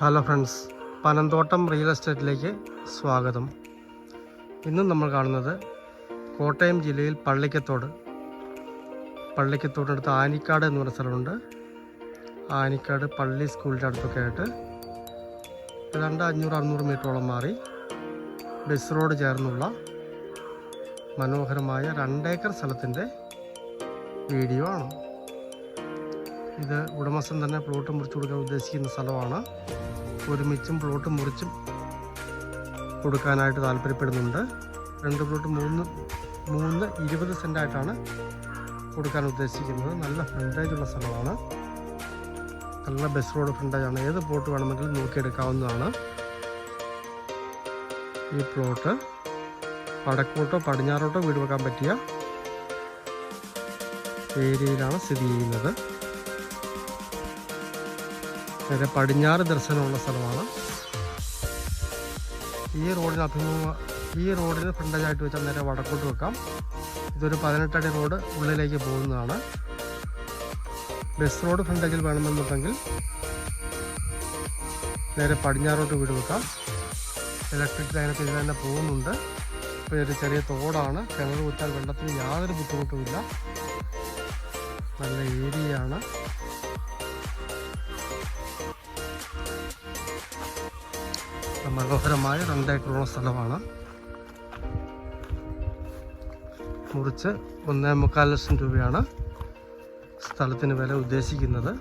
Hello friends, Panamthottam real എസ്റ്റേറ്റിലേക്ക് സ്വാഗതം. ഇന്നും നമ്മൾ കാണുന്നത് കോട്ടയം ജില്ലയിൽ പള്ളിക്കത്തോടടുത്ത് ആനിക്കാട് എന്ന് പറയുന്ന സ്ഥലമുണ്ട്. ആനിക്കാട് പള്ളി സ്കൂളിൻ്റെ അടുത്തൊക്കെ ആയിട്ട് ഏതാണ്ട് 500-600 മീറ്ററോളം മാറി ബസ് റോഡ് ചേർന്നുള്ള മനോഹരമായ 2 ഏക്കർ സ്ഥലത്തിൻ്റെ വീഡിയോ ആണ്. ഇത് ഉടമസ്ഥൻ തന്നെ പ്ലോട്ട് മുറിച്ചു കൊടുക്കാൻ ഉദ്ദേശിക്കുന്ന സ്ഥലമാണ്. ഒരുമിച്ചും പ്ലോട്ട് മുറിച്ചും കൊടുക്കാനായിട്ട് താല്പര്യപ്പെടുന്നുണ്ട്. 2 പ്ലോട്ട് 20 സെൻറ്റായിട്ടാണ് കൊടുക്കാൻ ഉദ്ദേശിക്കുന്നത്. നല്ല ഫ്രണ്ടേജുള്ള സ്ഥലമാണ്. നല്ല ബസ് റോഡ് ഫ്രണ്ടേജാണ്. ഏത് പ്ലോട്ട് വേണമെങ്കിലും നോക്കിയെടുക്കാവുന്നതാണ്. ഈ പ്ലോട്ട് വടക്കോട്ടോ പടിഞ്ഞാറോട്ടോ വീട് വെക്കാൻ പറ്റിയ ഏരിയയിലാണ് സ്ഥിതി ചെയ്യുന്നത്. നേരെ പടിഞ്ഞാറ് ദർശനമുള്ള സ്ഥലമാണ്. ഈ റോഡിന് ഫ്രണ്ടേജായിട്ട് വെച്ചാൽ നേരെ വടക്കോട്ട് വെക്കാം. ഇതൊരു 18 അടി റോഡ് ഉള്ളിലേക്ക് പോകുന്നതാണ്. ബസ് റോഡ് ഫ്രണ്ടേജിൽ വേണമെന്നുണ്ടെങ്കിൽ നേരെ പടിഞ്ഞാറോട്ട് വീട് വെക്കാം. ഇലക്ട്രിക് ലൈനൊക്കെ ഇതിൽ തന്നെ പോകുന്നുണ്ട്. ഇപ്പോൾ ഒരു ചെറിയ തോടാണ്. കിണർ കുത്താൻ വെള്ളത്തിന് യാതൊരു ബുദ്ധിമുട്ടുമില്ല. നല്ല ഏരിയയാണ്. മനോഹരമായ 2 ഏക്കറോളം സ്ഥലമാണ്. മുറിച്ച് 1.25 ലക്ഷം രൂപയാണ് സ്ഥലത്തിന് വില ഉദ്ദേശിക്കുന്നത്.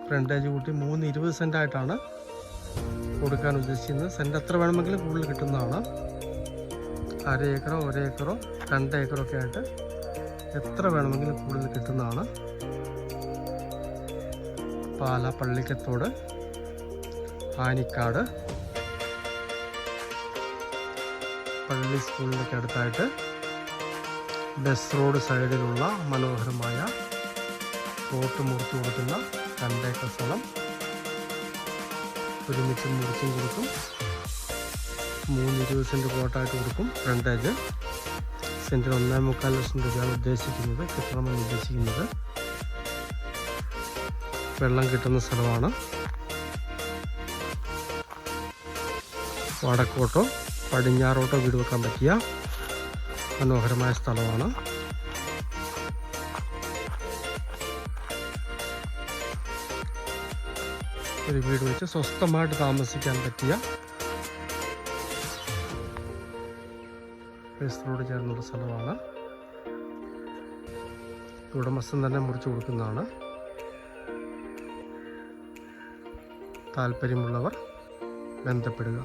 ഫ്രണ്ടേജ് കൂട്ടി 320 സെൻറ്റായിട്ടാണ് കൊടുക്കാൻ ഉദ്ദേശിക്കുന്നത്. സെൻറ്റ് എത്ര വേണമെങ്കിലും കൂടുതൽ കിട്ടുന്നതാണ്. 1/2 ഏക്കറോ 1 ഏക്കറോ 2 ഏക്കറോ ഒക്കെ ആയിട്ട് എത്ര വേണമെങ്കിലും കൂടുതൽ കിട്ടുന്നതാണ്. പാല പള്ളിക്കത്തോട് ആനിക്കാട് പള്ളി സ്കൂളിനൊക്കെ അടുത്തായിട്ട് ബസ് റോഡ് സൈഡിലുള്ള മനോഹരമായ പ്ലോട്ട് മുറിച്ച് കൊടുക്കുന്ന 2 ഏക്കർ സ്ഥലം. ഒരുമിച്ച് മുറിച്ചും കൊടുക്കും. 320 സെൻറ്റ് പ്ലോട്ടായിട്ട് കൊടുക്കും. ഫ്രണ്ടേജ് സെൻറ്റിന് 1.25 ലക്ഷം രൂപയാണ് ഉദ്ദേശിക്കുന്നത്, കിട്ടണമെന്ന് ഉദ്ദേശിക്കുന്നത്. വെള്ളം കിട്ടുന്ന സ്ഥലമാണ്. വടക്കോട്ടോ പടിഞ്ഞാറോട്ടോ വീട് വെക്കാൻ പറ്റിയ മനോഹരമായ സ്ഥലമാണ്. ഒരു വീട് വെച്ച് സ്വസ്ഥമായിട്ട് താമസിക്കാൻ പറ്റിയ ബസ് റോഡ് ചേർന്നുള്ള സ്ഥലമാണ്. ഉടമസ്ഥൻ തന്നെ മുറിച്ചു കൊടുക്കുന്നതാണ്. താല്പര്യമുള്ളവർ ബന്ധപ്പെടുക.